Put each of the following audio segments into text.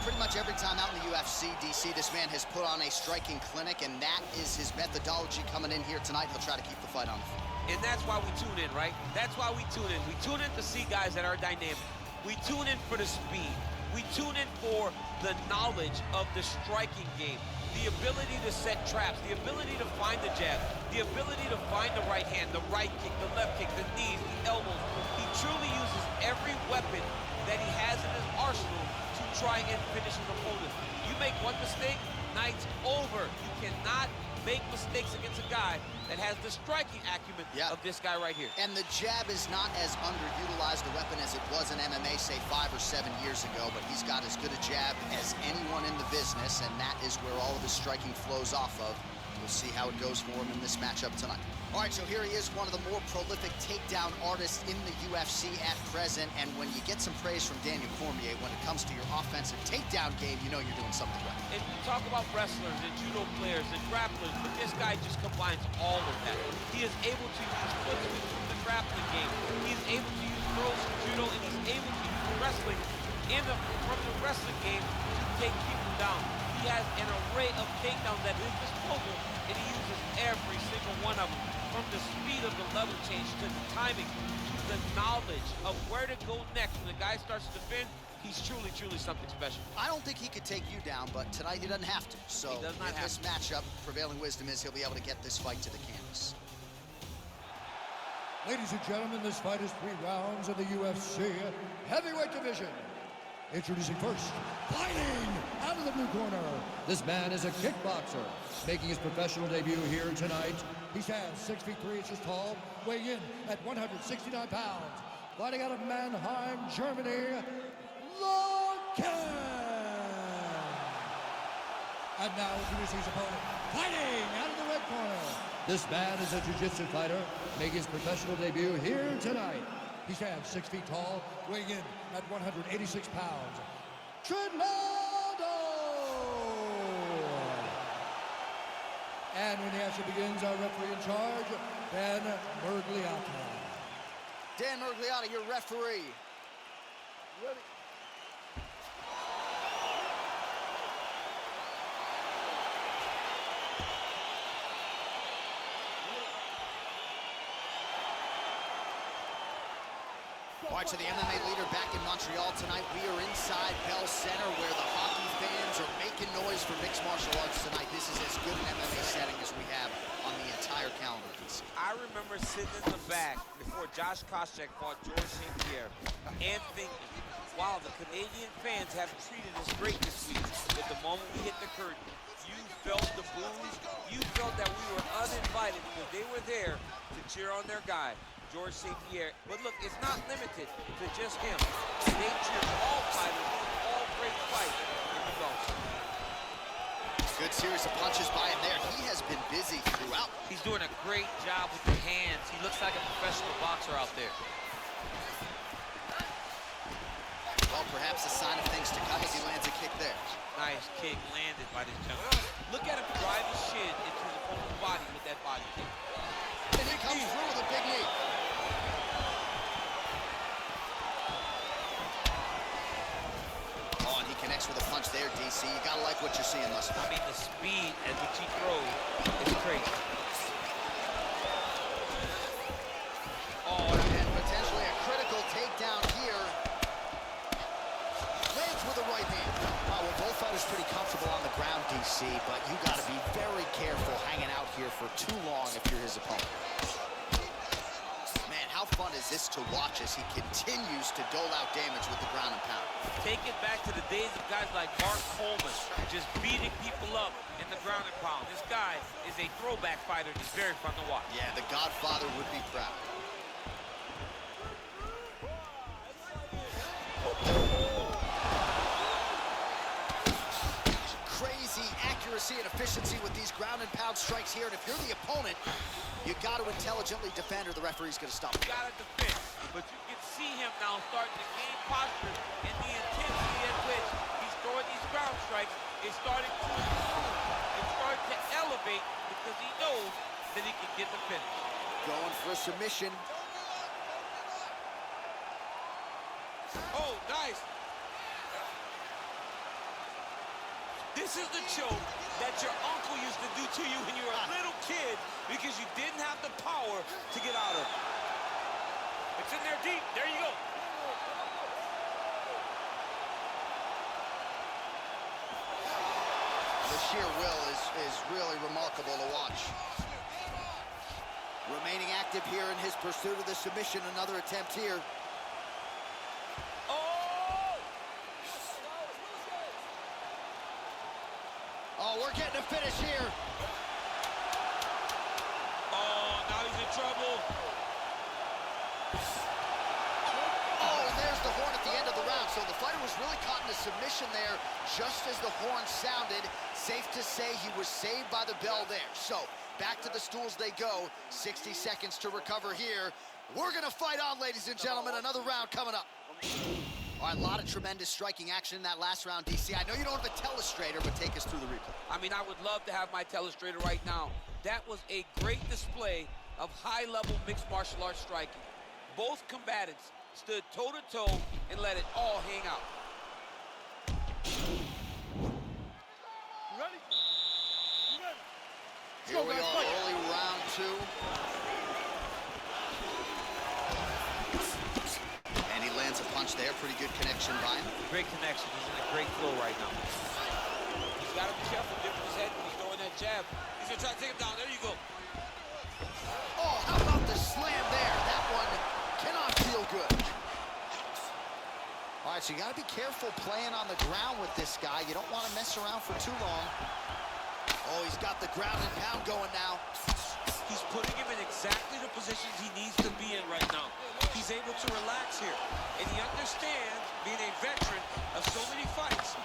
pretty much every time out in the UFC, DC, this man has put on a striking clinic, and that is his methodology coming in here tonight. He'll try to keep the fight on the floor. And that's why we tune in, right? That's why we tune in. We tune in to see guys that are dynamic. We tune in for the speed. We tune in for the knowledge of the striking game, the ability to set traps, the ability to find the jab, the ability to find the right hand, the right kick, the left kick, the knees, the elbows. He truly uses every weapon that he has in his arsenal to try and finish his opponent. You make one mistake, night's over. You cannot make mistakes against a guy that has the striking acumen of this guy right here. And the jab is not as underutilized a weapon as it was in MMA, say, 5 or 7 years ago, but he's got as good a jab as anyone in the business, and that is where all of his striking flows off of. We'll see how it goes for him in this matchup tonight. All right, so here he is, one of the more prolific takedown artists in the UFC at present, and when you get some praise from Daniel Cormier when it comes to your offensive takedown game, you know you're doing something right. And you talk about wrestlers and judo players and grapplers, but this guy just combines all of that. He is able to use foot sweeps from the grappling game. He's able to use throws from judo, and he's able to use wrestling from the wrestling game to take people down. He has an array of takedowns at his disposal, and he uses every single one of them. From the speed of the level change to the timing to the knowledge of where to go next when the guy starts to defend, he's truly, truly something special. I don't think he could take you down, but tonight he doesn't have to. So in this matchup, prevailing wisdom is he'll be able to get this fight to the canvas. Ladies and gentlemen, this fight is 3 rounds of the UFC heavyweight division. Introducing first, fighting out of the blue corner. This man is a kickboxer, making his professional debut here tonight. He stands 6 feet 3 inches tall, weighing in at 169 pounds. Fighting out of Mannheim, Germany, Larkin. And now introducing his opponent, fighting out of the red corner. This man is a jiu-jitsu fighter, making his professional debut here tonight. He stands 6 feet tall, weighing in at 186 pounds. Trinaldo! And when the action begins, our referee in charge, Dan Mergliata. Dan Mergliata, your referee. Ready. All right, so the MMA leader back in Montreal tonight. We are inside Bell Center where the hockey fans are making noise for mixed martial arts tonight. This is as good an MMA setting as we have on the entire calendar. I remember sitting in the back before Josh Koscheck fought George St. Pierre and thinking, wow, the Canadian fans haven't treated us great this week. But the moment we hit the curtain, you felt the boos. You felt that we were uninvited because they were there to cheer on their guy, George St. Pierre. But look, it's not limited to just him. They cheer all fighters, all great fights in the belts. Good series of punches by him there. He has been busy throughout. He's doing a great job with the hands. He looks like a professional boxer out there. Well, perhaps a sign of things to come as he lands a kick there. Nice kick landed by this gentleman. Look at him drive his shin into his opponent's body with that body kick. And he comes through with a big knee. Oh, and he connects with a punch there, DC. You gotta like what you're seeing, Muscle. I mean, the speed at which he throws is crazy. Oh, and potentially a critical takedown here. Lands with the right hand. Wow, well, both fighters pretty comfortable on the ground, DC, but you gotta be very careful hanging out here for too long if you're his opponent. Man, how fun is this to watch as he continues to dole out damage with the ground and pound? Take it back to the days of guys like Mark Coleman, just beating people up in the ground and pound. This guy is a throwback fighter. He's very fun to watch. Yeah, the Godfather would be proud. Crazy accuracy and efficiency with these ground and pound strikes here. And if you're the opponent, you got to intelligently defend or the referee's going to stop. You got to defend, but you can see him now starting to gain posture, and the intensity at which he's throwing these ground strikes is starting to improve. It's starting to elevate because he knows that he can get the finish. Going for a submission. Oh, nice. This is the choke that your uncle used to do to you when you were a little kid because you didn't have the power to get out of it. It's in there deep. There you go. The sheer will is really remarkable to watch. Remaining active here in his pursuit of the submission. Another attempt here. Oh, we're getting a finish here. Oh, now he's in trouble. Oh, and there's the horn at the end of the round. So the fighter was really caught in a submission there just as the horn sounded. Safe to say he was saved by the bell there. So back to the stools they go. 60 seconds to recover here. We're going to fight on, ladies and gentlemen. Another round coming up. All right, a lot of tremendous striking action in that last round, DC. I know you don't have a telestrator, but take us through the replay. I mean, I would love to have my telestrator right now. That was a great display of high-level mixed martial arts striking. Both combatants stood toe-to-toe and let it all hang out. Ready? You ready? Here we are, early round 2. And he lands a punch there. Pretty good connection by him. Great connection. He's in a great flow right now. He's got to be careful dipping his head when he's throwing that jab. He's going to try to take him down. There you go. Oh, how about the slam there? That one cannot feel good. All right, so you got to be careful playing on the ground with this guy. You don't want to mess around for too long. Oh, he's got the ground and pound going now. He's putting him in exactly the positions he needs to be in right now. He's able to relax here. And he understands, being a veteran of so many fights,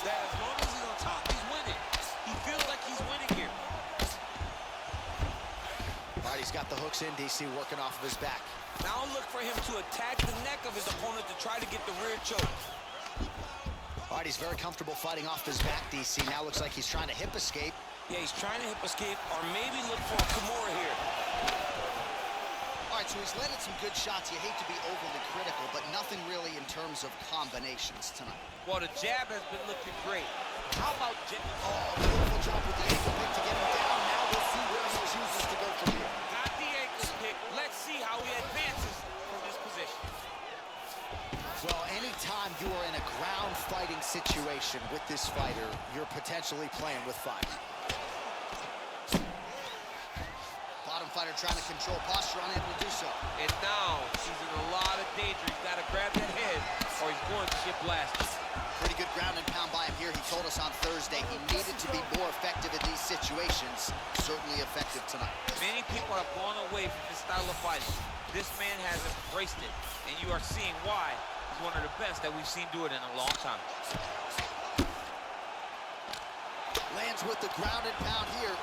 that as long as he's on top, he's winning. He feels like he's winning here. All right, he's got the hooks in, DC, working off of his back. Now look for him to attack the neck of his opponent to try to get the rear choke. All right, he's very comfortable fighting off his back, DC. Now looks like he's trying to hip escape. Yeah, he's trying to hip escape or maybe look for a Kimura here. All right, so he's landed some good shots. You hate to be overly critical, but nothing really in terms of combinations tonight. Well, the jab has been looking great. How about jab? Oh, beautiful job with the ankle pick to get him down. Now we'll see where he chooses to go from here. Got the ankle pick. Let's see how he advances from this position. Well, anytime you are in a ground fighting situation with this fighter, you're potentially playing with fire. Bottom fighter trying to control posture, unable to do so. And now he's in a lot of danger. He's got to grab that head or he's going to get blasted. Pretty good ground and pound by him here. He told us on Thursday he needed to be more effective in these situations. Certainly effective tonight. Many people have gone away from this style of fighting. This man has embraced it, and you are seeing why he's one of the best that we've seen do it in a long time. Lands with the ground and pound here.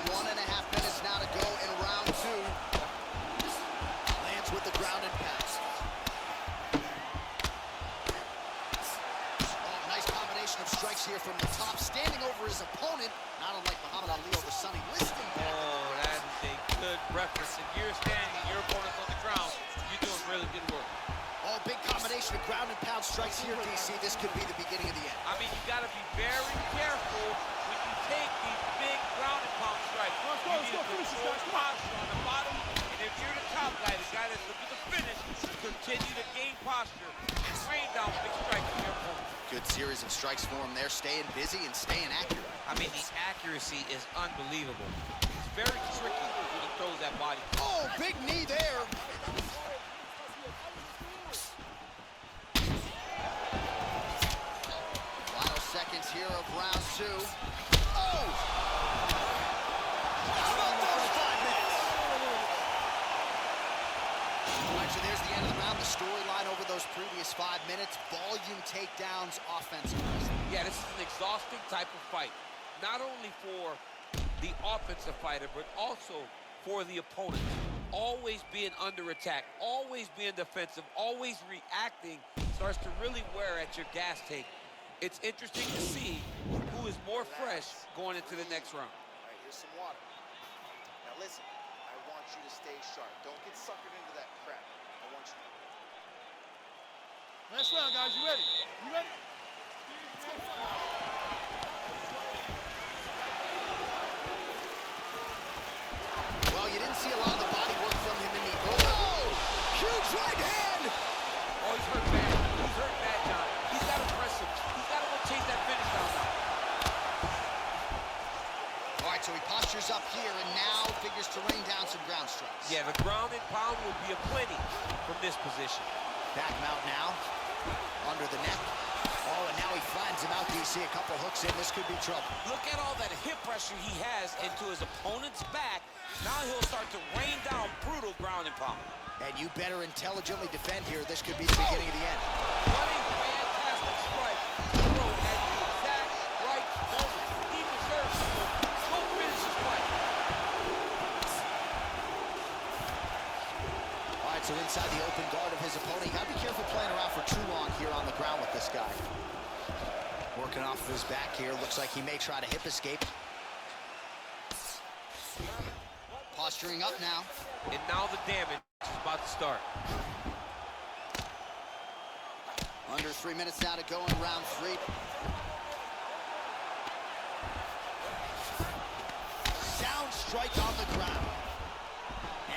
1.5 minutes now to go in round 2. Lands with the ground and pound. Oh, nice combination of strikes here from the top, standing over his opponent, not unlike Muhammad Ali over Sonny Liston. Oh, that is a good reference. If you're standing and your opponent's on the ground, you're doing really good work. Oh, big combination of ground and pound strikes here, DC. This could be the beginning of the end. I mean, you got to be very careful when you take these big ground and pound strikes. You need to control posture on the bottom, and if you're the top guy, the guy that's looking to finish, continue to gain posture and rain down big strikes on your opponent. Good series of strikes for him there, staying busy and staying accurate. I mean, the accuracy is unbelievable. It's very tricky when he throws that body. Oh, big knee there. Final seconds here of round 2. Oh! How about those 5 minutes? All right, so there's the end of the round. The storyline over those previous 5 minutes. Volume takedowns, offensive wrestling. Yeah, this is an exhausting type of fight. Not only for the offensive fighter, but also for the opponent. Always being under attack, always being defensive, always reacting starts to really wear at your gas tank. It's interesting to see who is more fresh going into the next round. All right, here's some water. Now listen, I want you to stay sharp. Don't get suckered into that crap. I want you. Last round, guys. You ready? You ready? Well, you didn't see a lot of the body work from him in the... Oh! Huge right hand! Oh, he's hurt bad. He's hurt bad, John. He's got to press him. He's got to go chase that finish down now. All right, so he postures up here and now figures to rain down some ground strikes. Yeah, the ground and pound will be aplenty from this position. Back him out now. Under the neck. Oh, and now he flattens him out, DC. A couple hooks in. This could be trouble. Look at all that hip pressure he has into his opponent's back. Now he'll start to rain down brutal ground and pound. And you better intelligently defend here. This could be the beginning of the end. Running fantastic strike. Throw at the exact right moment. He deserves the moment. Go finish his fight. All right, so inside the open guard of his opponent. You got to be careful playing around for too long here on the ground with this guy. Working off of his back here. Looks like he may try to hip escape. Posturing up now. And now the damage is about to start. Under 3 minutes now to go in round 3. Sound strike on the ground.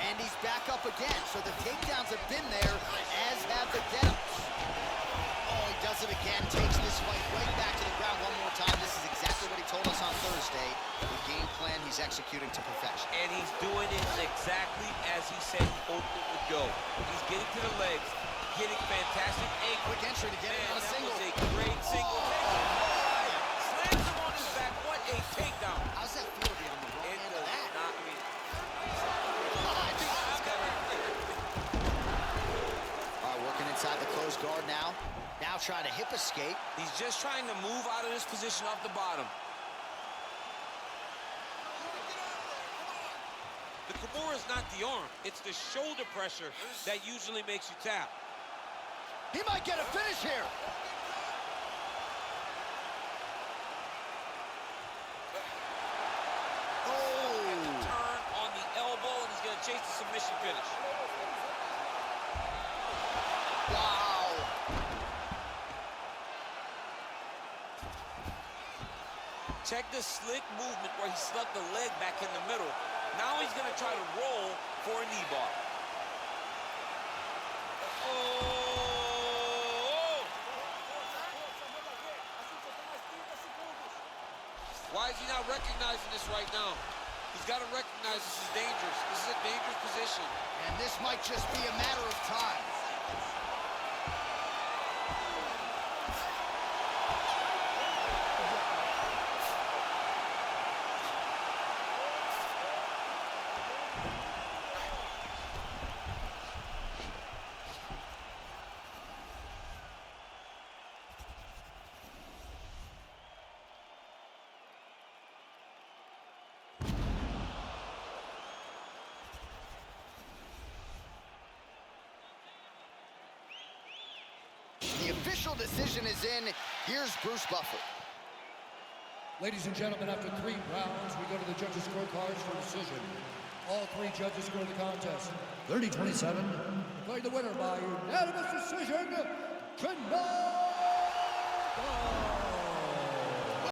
And he's back up again. So the takedowns have been there, as have the get-ups. Oh, he does it again. Takes this fight right back to the ground one more time. This is exactly what he told us on Thursday. The game plan he's executing to perfection. And he's doing it exactly as he said he hoped it would go. He's getting to the legs, getting fantastic angle. Quick entry to get it on a single. That was a great single takedown. Slams him on his back. What a takedown. How's that feel to be on the wrong end of that? Not, I mean, All right, working inside the closed guard now. Now trying to hip escape. he's just trying to move out of this position off the bottom. The Kimura is not the arm. It's the shoulder pressure that usually makes you tap. He might get a finish here. Turn on the elbow, and he's going to chase the submission finish. Wow. Check the slick movement where he stuck the leg back in the middle. Now he's going to try to roll for a knee bar. Oh! Why is he not recognizing this right now? He's got to recognize this is dangerous. This is a dangerous position. And this might just be a matter of time. The official decision is in. Here's Bruce Buffer. Ladies and gentlemen, after 3 rounds, we go to the judges' scorecards for decision. All 3 judges scored the contest 30-27. Declared the winner by unanimous decision, Trinidad.